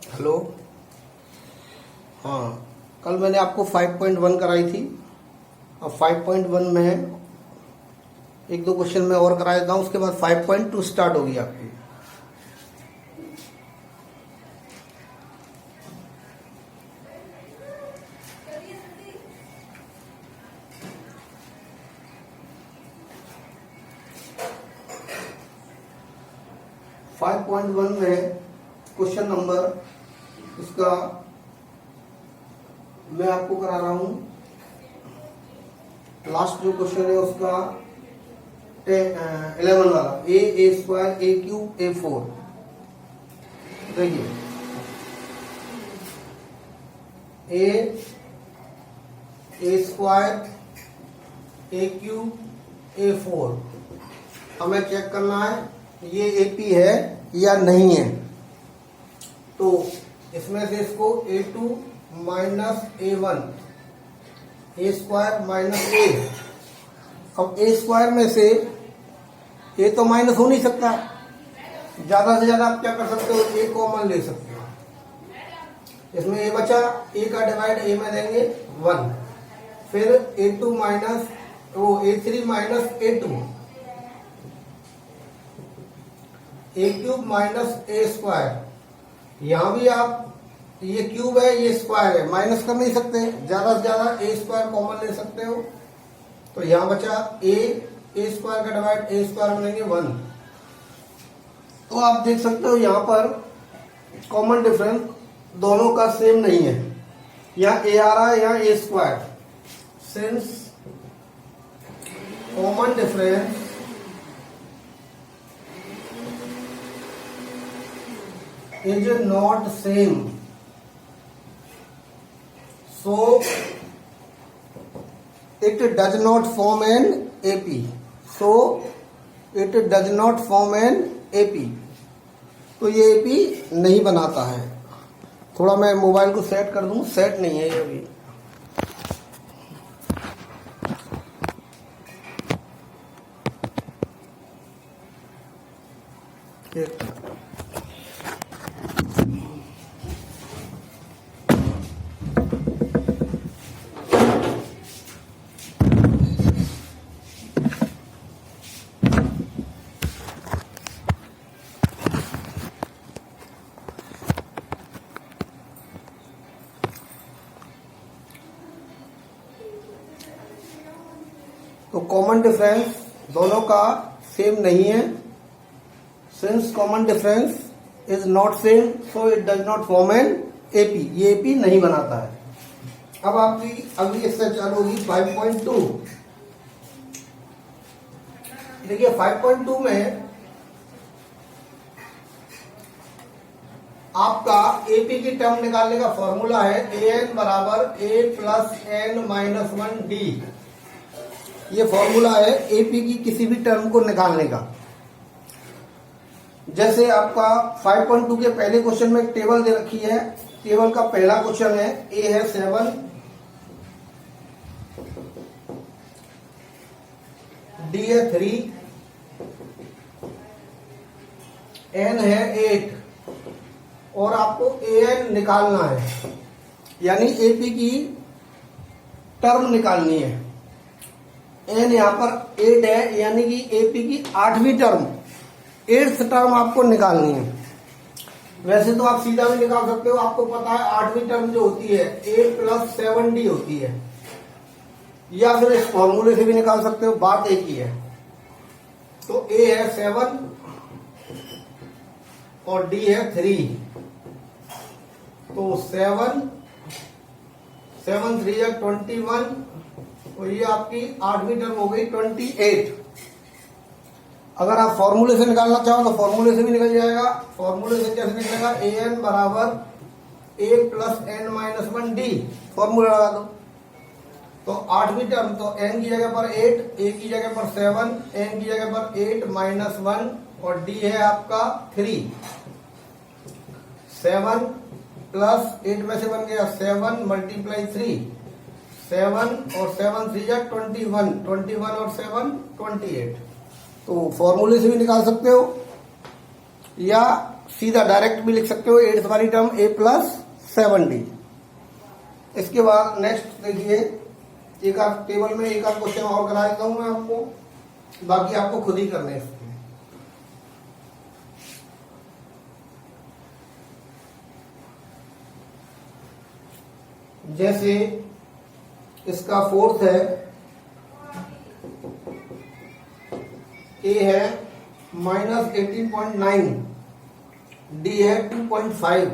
Hello. हाँ, कल मैंने आपको 5.1 कराई थी। अब 5.1 में एक दो क्वेश्चन मैं और करा देता हूँ, उसके बाद 5.2 स्टार्ट होगी आपकी। फाइव पॉइंट वन में क्वेश्चन नंबर इसका मैं आपको करा रहा हूं। लास्ट जो क्वेश्चन है उसका 11 वाला, ए स्क्वायर ए क्यूब ए फोर। देखिए, ए स्क्वायर ए क्यूब ए फोर हमें चेक करना है ये एपी है या नहीं है। तो इसमें से इसको a2 माइनस a1 ए स्क्वायर माइनस ए। अब ए स्क्वायर में से ए तो माइनस हो नहीं सकता, ज्यादा से ज्यादा आप क्या कर सकते हो, ए कॉमन ले सकते हो। इसमें ए बचा, ए का डिवाइड ए में देंगे 1, फिर a2 माइनस वो a3 माइनस a2, ए क्यूब माइनस ए स्क्वायर। यहां भी आप ये क्यूब है ये स्क्वायर है, माइनस कर नहीं सकते, ज्यादा से ज्यादा ए स्क्वायर कॉमन ले सकते हो। तो यहां बचा ए स्क्वायर का डिवाइड ए स्क्वायर में लेंगे 1। तो आप देख सकते हो यहां पर कॉमन डिफरेंस दोनों का सेम नहीं है। यहाँ ए आ रहा है, यहाँ A square. Since common difference is not same, so it does not form an AP. So it does not form an AP. तो ये AP नहीं बनाता है। थोड़ा मैं मोबाइल को सेट कर दूं, सेट नहीं है ये अभी। तो कॉमन डिफरेंस दोनों का सेम नहीं है। Since common difference is not same, so it does not form an AP. ये एपी नहीं बनाता है। अब आपकी अगली एक्सरसाइज चालू होगी 5.2। देखिए 5.2 में आपका एपी की टर्म निकालने का फॉर्मूला है ए एन बराबर A plus N minus 1 D. ये फॉर्मूला है एपी की किसी भी टर्म को निकालने का। जैसे आपका 5.2 के पहले क्वेश्चन में एक टेबल दे रखी है। टेबल का पहला क्वेश्चन है, ए है 7, डी है 3, एन है 8 और आपको ए एन निकालना है, यानी एपी की टर्म निकालनी है। एन यहां पर 8 है, यानी कि एपी की 8वीं टर्म, 8th टर्म आपको निकालनी है। वैसे तो आप सीधा भी निकाल सकते हो, आपको पता है 8वीं टर्म जो होती है ए प्लस 7डी होती है, या फिर इस फॉर्मूले से भी निकाल सकते हो, बात एक ही है। तो ए है 7 और डी है 3, तो 7 3 या 21, और ये आपकी 8वीं टर्म हो गई 28। अगर आप फॉर्मूले से निकालना चाहो तो फॉर्मूले से भी निकल जाएगा। फॉर्मूले से कैसे निकलेगा, ए एन बराबर A plus N minus 1 D. Formula लगा दो। तो 8वीं टर्म, तो एन की जगह पर 8, ए की जगह पर 7, एन की जगह पर 8 माइनस 1 और डी है आपका 3। 7 प्लस 8 में से बन गया 7 मल्टीप्लाई 3, 7 और 7 3 जा 21, 21 और 7 28। तो फॉर्मूले से भी निकाल सकते हो या सीधा डायरेक्ट भी लिख सकते हो, एट्थ वाली टर्म a प्लस 7d। इसके बाद नेक्स्ट देखिए, एक आध टेबल में एक आध क्वेश्चन और करा देता हूं मैं आपको, बाकी आपको खुद ही करने हैं। जैसे इसका फोर्थ है, ए है -18.9, डी है 2.5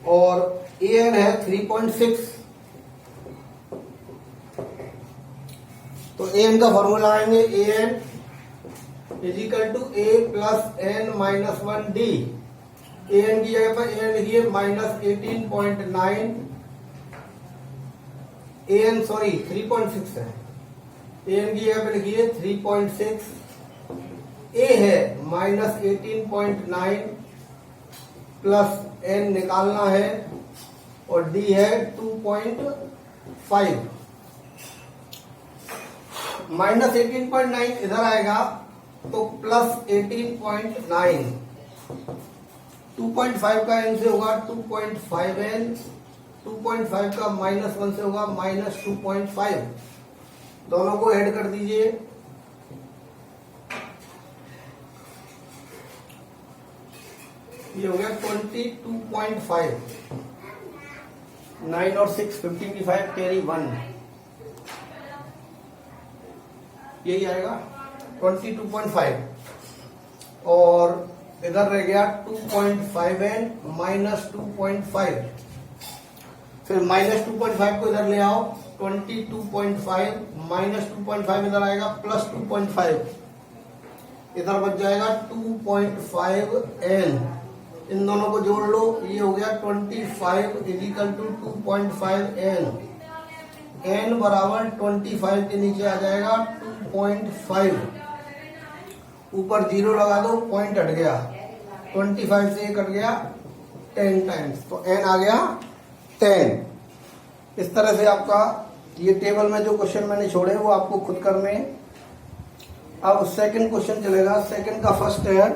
और ए एन है 3.6। तो ए एन का फॉर्मूला आएंगे, A N equal to A plus N minus 1 D. A N की जगह पर ए एन लिखिए -18.9, ए एन सॉरी 3.6 है, ए एन की जगह पर लिखिए 3.6, ए है -18.9 प्लस एन निकालना है और डी है 2.5। -18.9 इधर आएगा तो प्लस 18.9, 2.5 का एन से होगा 2.5n, 2.5 का -1 से होगा -2.5। दोनों को ऐड कर दीजिए, ये हो गया 22.5, 9 और 6 15 की 5 कैरी 1, यही आएगा 22.5। और इधर रह गया 2.5n माइनस 2.5, फिर -2.5 को इधर ले आओ, 22.5 माइनस 2.5 इधर आएगा प्लस 2.5, इधर बच जाएगा 2.5n। इन दोनों को जोड़ लो, ये हो गया 25 इजिकल टू 2.5n। n बराबर 25 के नीचे आ जाएगा 2.5, ऊपर 0 लगा दो, पॉइंट हट गया, 25 से कट गया 10 टाइम्स, तो n आ गया 10। इस तरह से आपका ये टेबल में जो क्वेश्चन मैंने छोड़े वो आपको खुद करने हैं। अब सेकंड क्वेश्चन चलेगा। सेकंड का फर्स्ट है,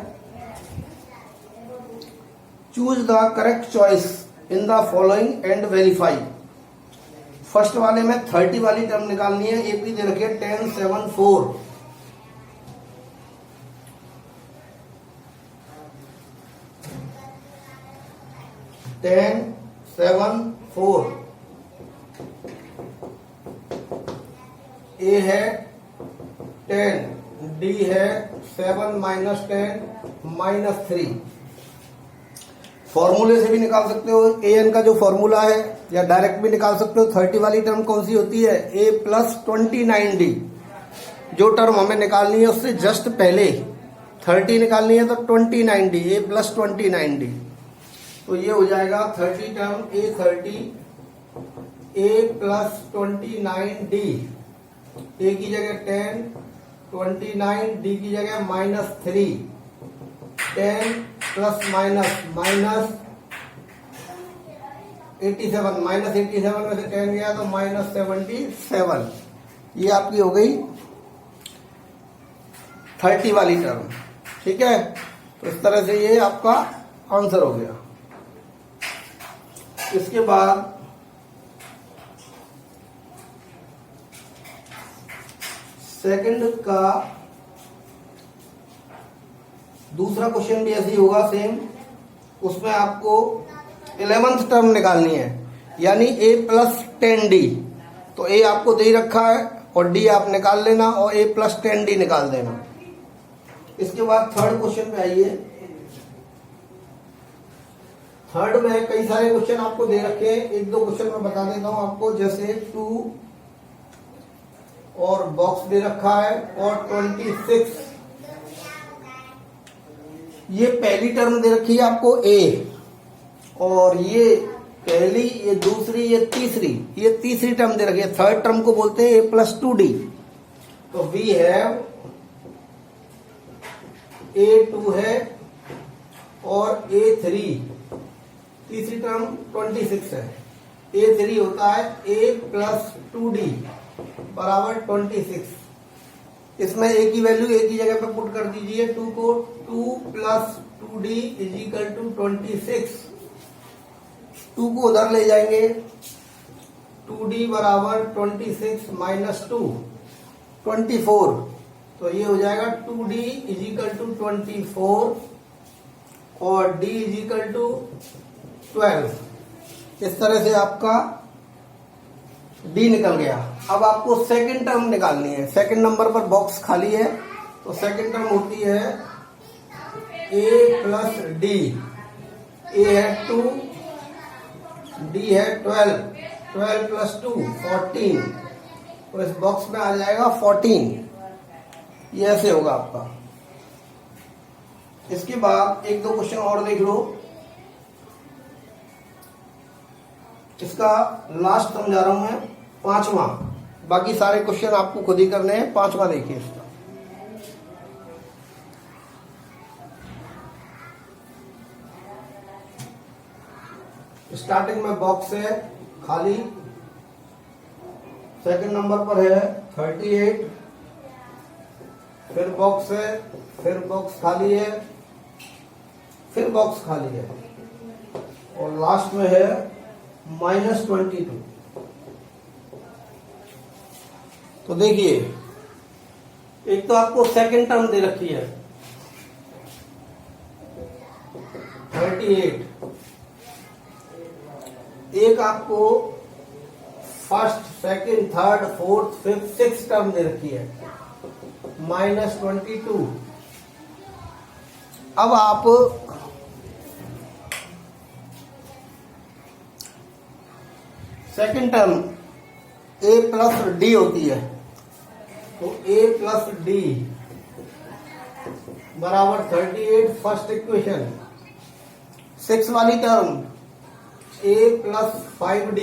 choose the correct choice in the following and verify. First वाले में 30 वाली टर्म निकालनी है, एपी दे रखिए 10 7 4। टेन 7 4, ए है 10, डी है 7 माइनस 10 माइनस 3। फॉर्मूले से भी निकाल सकते हो, ए एन का जो फॉर्मूला है, या डायरेक्ट भी निकाल सकते हो। 30 वाली टर्म कौन सी होती है, ए प्लस 29d। जो टर्म हमें निकालनी है उससे जस्ट पहले 30 निकालनी है, तो 29d, ए प्लस 29d। तो ये हो जाएगा 30 टर्म, ए 30, ए प्लस 29d, ए की जगह 10, 29, डी की जगह -3, 10 प्लस माइनस माइनस 87, -87 में से 10 गया तो -77। ये आपकी हो गई 30 वाली टर्म, ठीक है। तो इस तरह से ये आपका आंसर हो गया। इसके बाद सेकंड का दूसरा क्वेश्चन भी ऐसे ही होगा सेम। उसमें आपको 11th टर्म निकालनी है, यानी ए प्लस 10d। तो ए आपको दे रखा है और डी आप निकाल लेना और ए प्लस 10d निकाल देना। इसके बाद थर्ड क्वेश्चन पे आइए। थर्ड में कई सारे क्वेश्चन आपको दे रखे हैं, एक दो क्वेश्चन मैं बता देता हूं आपको। जैसे 2 और बॉक्स दे रखा है और 26। ये पहली टर्म दे रखी है आपको ए, और ये पहली, ये दूसरी, ये तीसरी टर्म दे रखी है। थर्ड टर्म को बोलते हैं a प्लस 2d। तो वी हैव A2 है और A3, तीसरी टर्म 26 है। A3 होता है a प्लस 2d बराबर 26। इसमें ए की वैल्यू ए की जगह पे पुट कर दीजिए, 2 को 2 plus 2d is equal to 26। 2 को उधर ले जाएंगे, 2d बराबर 26 माइनस 2 24, तो ये हो जाएगा 2d इज इक्वल टू 24 और d इज इक्वल टू 12। इस तरह से आपका d निकल गया। अब आपको सेकंड टर्म निकालनी है। सेकंड नंबर पर बॉक्स खाली है, तो सेकंड टर्म होती है a प्लस d। a है 2, d है 12, 12 प्लस 2 14, तो इस बॉक्स में आ जाएगा 14। ये ऐसे होगा आपका। इसके बाद एक दो क्वेश्चन और देख लो। इसका लास्ट समझा रहा हूं मैं, 5वां। बाकी सारे क्वेश्चन आपको खुद ही करने हैं। 5वां देखिए इसका। स्टार्टिंग में बॉक्स है खाली, सेकंड नंबर पर है 38, फिर बॉक्स है, फिर बॉक्स खाली है, फिर बॉक्स खाली है, और लास्ट में है -22। तो देखिए, एक तो आपको सेकंड टर्म दे रखी है 38, एक आपको first, second, third, fourth, fifth, six term दे रखी है -22। अब आप second term a plus D होती है, तो a प्लस डी बराबर 38 फर्स्ट इक्वेशन। 6 वाली term a plus 5d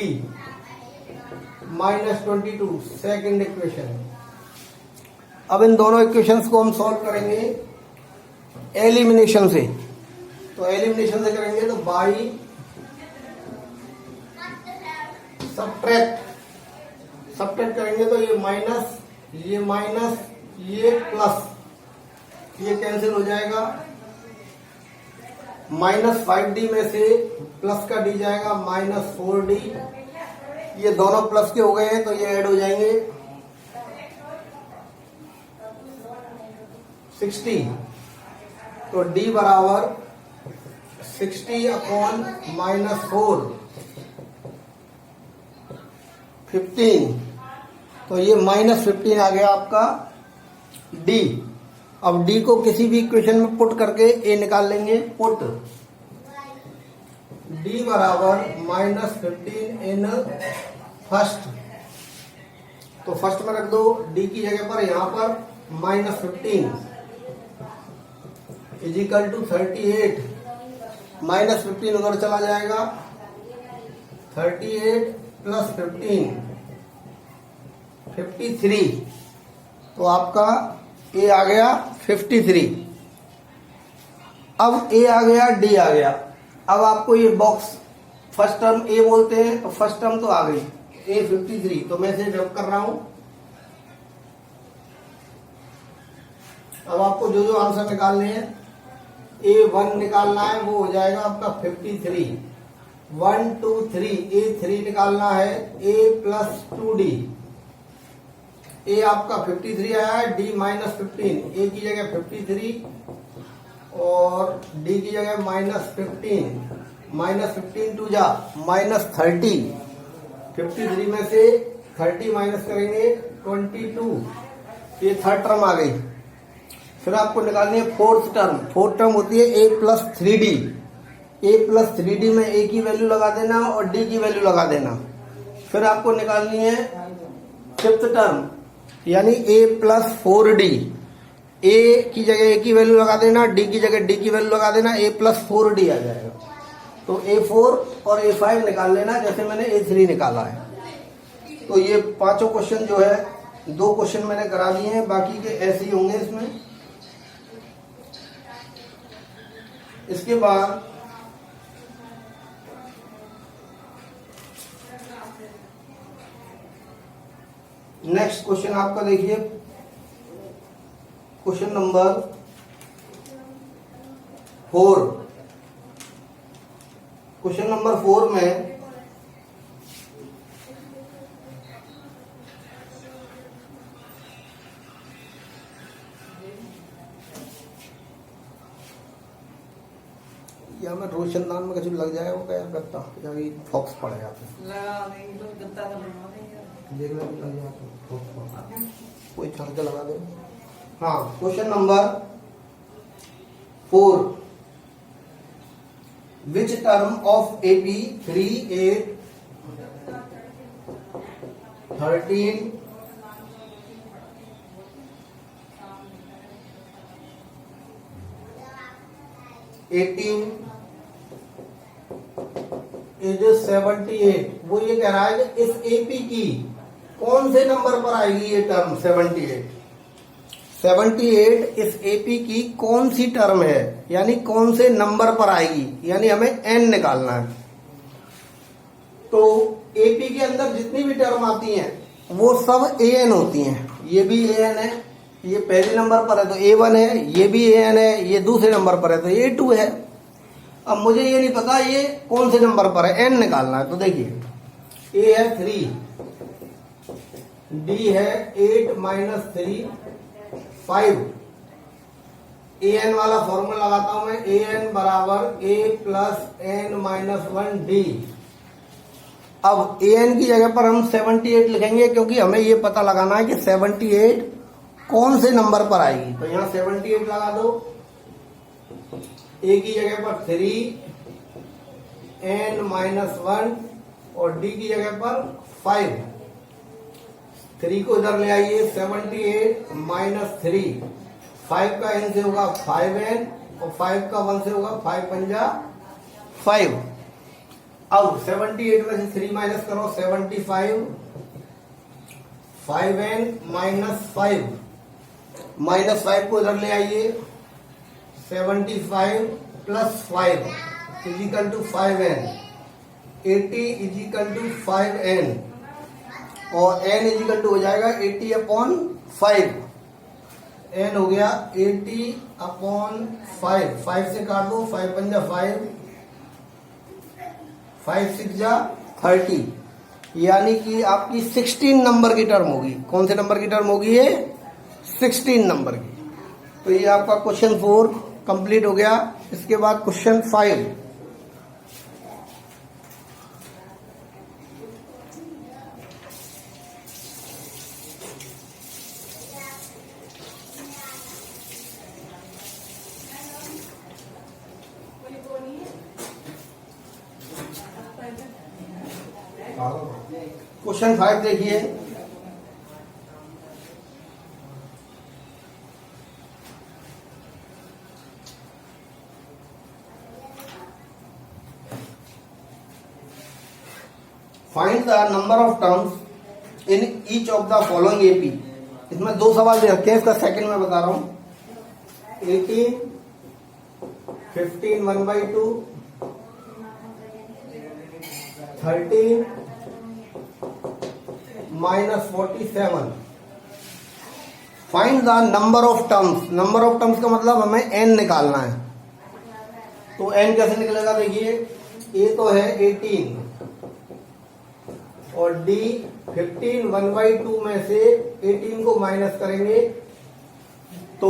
-22 second equation. अब इन दोनों इक्वेशंस को हम सॉल्व करेंगे एलिमिनेशन से। तो एलिमिनेशन से करेंगे तो बाई सब्ट्रैक्ट करेंगे तो ये माइनस, ये प्लस, ये कैंसिल हो जाएगा। -5d में से प्लस का d जाएगा -4d। ये दोनों प्लस के हो गए हैं तो ये ऐड हो जाएंगे 60। तो d बराबर 60 अपॉन -4 15, तो ये -15 आ गया आपका d। अब d को किसी भी इक्वेशन में पुट करके a निकाल लेंगे। पुट d बराबर -15 इन फर्स्ट, तो फर्स्ट में रख दो, d की जगह पर यहां पर -15 इज इक्वल टू 38, -15 उधर चला जाएगा, 38 प्लस 15 53, तो आपका a आ गया 53। अब a आ गया, d आ गया। अब आपको ये बॉक्स फर्स्ट टर्म a बोलते हैं, तो फर्स्ट टर्म तो आ गई a 53, तो मैं इसे ड्रॉप कर रहा हूं। अब आपको जो जो आंसर निकालने हैं, a1 निकालना है, वो हो जाएगा आपका 53। 1 2 3, a3 निकालना है, a प्लस 2d। a आपका 53 आया है, d -15, a की जगह 53 और d की जगह -15, -15 टू जा -30। 53 में से 30 माइनस करेंगे 22, ये थर्ड टर्म आ गई। फिर आपको निकालनी है फोर्थ टर्म। फोर्थ टर्म होती है a plus 3d। a plus 3d में a की वैल्यू लगा देना और d की वैल्यू लगा देना। फिर आपको निकालनी है फिफ्थ टर्म, यानी a प्लस 4d। a की जगह a की वैल्यू लगा देना, d की जगह d की वैल्यू लगा देना, a प्लस 4d आ जाएगा। तो a4 और a5 निकाल लेना, जैसे मैंने a3 निकाला है। तो ये पांचों क्वेश्चन जो है, 2 क्वेश्चन मैंने करा दिए हैं, बाकी के ऐसे ही होंगे इसमें। इसके बाद नेक्स्ट क्वेश्चन आपका देखिए, क्वेश्चन नंबर 4। क्वेश्चन नंबर 4 में या मैं रोशनदान में कुछ लग जाए वो क्या करता या फॉक्स पड़ जाते देखना भी लग जाता कोई चार्जर लगा दे। हाँ, question number 4। Which term of AP 3, 8, 13, 18 is 78। वो ये कह रहा है कि इस एपी की कौन से नंबर पर आएगी ये टर्म 78। 78 इस एपी की कौन सी टर्म है, यानी कौन से नंबर पर आएगी, यानी हमें एन निकालना है। तो एपी के अंदर जितनी भी टर्म आती हैं वो सब ए एन होती हैं। ये भी ए एन है, ये पहले नंबर पर है तो A1 है, ये भी AN है, ये दूसरे नंबर पर है तो A2 है। अब मुझे ये नहीं पता ये कौन से नंबर पर है, N निकालना है। तो देखिए A है 3, D है 8 - 3 5। AN वाला फॉर्मूला लगाता हूं मैं, AN बराबर A + N - 1 D। अब AN की जगह पर हम 78 लिखेंगे क्योंकि हमें ये पता लगाना है कि 78 कौन से नंबर पर आएगी। तो यहां 78 लगा दो। ए की जगह पर 3, N - 1 और D की जगह पर 5। 3 को इधर ले आइए, 78 - 3। 5 का N से होगा 5N और 5 का 1 से होगा 5 पंजा 5। अब 78 में से 3 माइनस करो, 75 5N - 5 -5 को इधर ले आइए, 75 + 5 = 5N। 80 = 5N और N = हो जाएगा 80/5। N हो गया 80/5। 5 से काट दो, 5 पंजा 5, 5 6 जा 30, यानी कि आपकी 16 नंबर की टर्म होगी। कौन से नंबर की टर्म होगी ये? 16 नंबर की। तो ये आपका क्वेश्चन 4 कंप्लीट हो गया। इसके बाद क्वेश्चन 5। क्वेश्चन 5 देखिए, find the number of terms in each of the following AP. इसमें 2 सवाल दे रखे हैं, इसका सेकंड में बता रहा हूं। 18, 15 1/2, 13 -47। Find the number of terms. Number of terms का मतलब हमें n निकालना है। तो n कैसे निकलेगा? देखिए, a तो है 18 और D 15। 1/2 में से 18 को माइनस करेंगे तो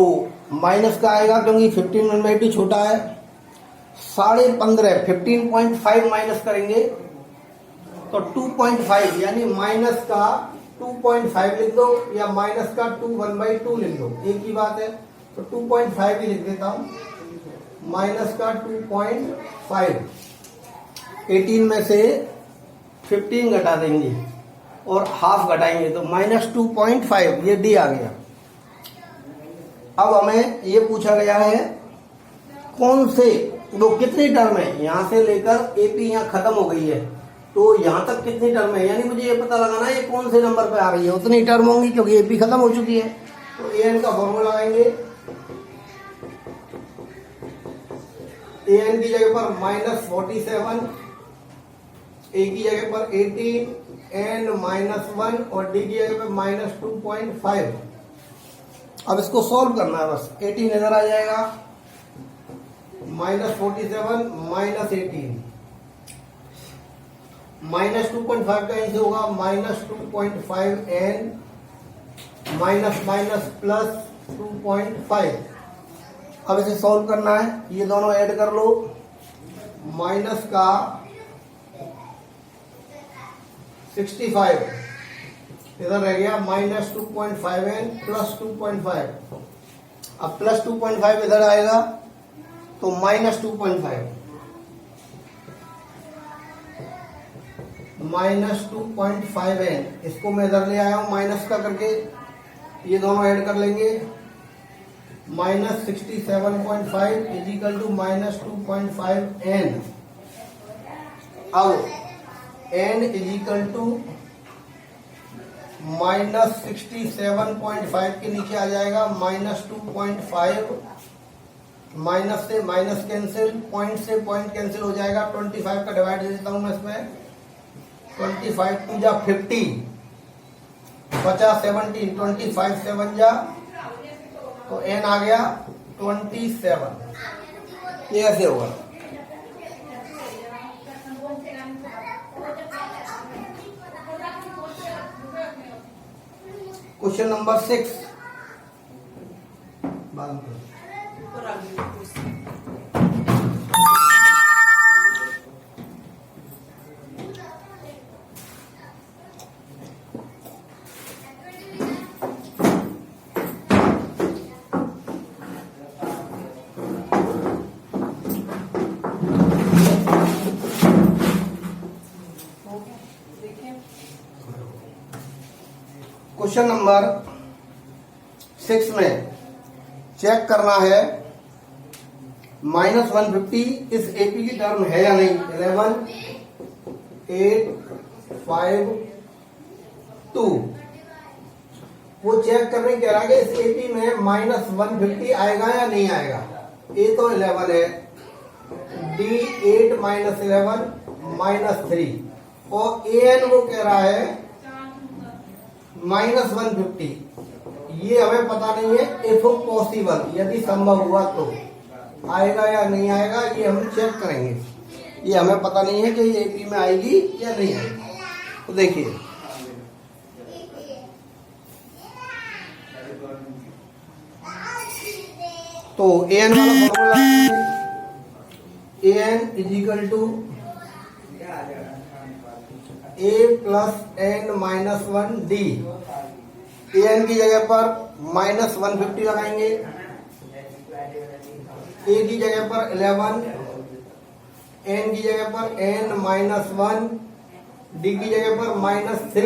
माइनस का आएगा क्योंकि 15 1/2 छोटा है। 15.5 15.5 माइनस करेंगे तो 2.5, यानी माइनस का 2.5 लिख दो या माइनस का 1/2 लिख दो, एक ही बात है। तो 2.5 ही लिख देता हूं, माइनस का 2.5। 18 में से 15 घटा देंगे और हाफ घटाएंगे तो -2.5, ये डी आ गया। अब हमें ये पूछा गया है कौन से, वो कितनी टर्म है, यहां से लेकर एपी यहां खत्म हो गई है तो यहां तक कितनी टर्म है, यानी मुझे ये पता लगाना है ये कौन से नंबर पे आ रही है। उतनी टर्म होंगी क्योंकि एपी खत्म हो चुकी है। तो एन का फॉर्मूला लगाएंगे, एन की जगह पर -47, ए की जगह पर 18, N - 1 और D की जगह पर -2.5। अब इसको सॉल्व करना है बस। 18 इधर आ जाएगा, -47 -18, -2.5 का इनसे होगा -2.5n माइनस प्लस 2.5। अब इसे सॉल्व करना है, ये दोनों ऐड कर लो। माइनस का 65 इधर रह गया, -2.5n प्लस 2.5। अब प्लस 2.5 इधर आएगा तो -2.5, -2.5n, इसको मैं इधर ले आया हूं माइनस का करके, ये दोनों ऐड कर लेंगे। -67.5 इजिकल टू -2.5n। अब n इजिकल टू -67.5 के नीचे आ जाएगा -2.5, माइनस से माइनस कैंसिल, पॉइंट से पॉइंट कैंसिल हो जाएगा। 25 का डिवाइड दे देता हूं मैं इसमें, 25 2 जा 50, 50 17, 25 7 जा तो n आ गया 27। ये ऐसे होगा। Question number 6। क्वेश्चन नंबर 6 में चेक करना है -150 इस एपी की टर्म है या नहीं। 11 8 5 2 वो चेक करने कह रहा है कि इस एपी में -150 आएगा या नहीं आएगा। ए तो 11 है, डी 8 -11 -3, और ए एन वो कह रहा है -150। ये हमें पता नहीं है, इफ पॉसिबल, यदि संभव हुआ तो आएगा या नहीं आएगा, ये हम चेक करेंगे। ये हमें पता नहीं है कि ये एपी में आएगी या नहीं आएगी। तो देखिए तो ए एन वाला formula, A N equal to a plus n -1 d। A N की जगह पर -150 लगाएंगे, a की जगह पर 11, n की जगह पर n -1, d की जगह पर -3।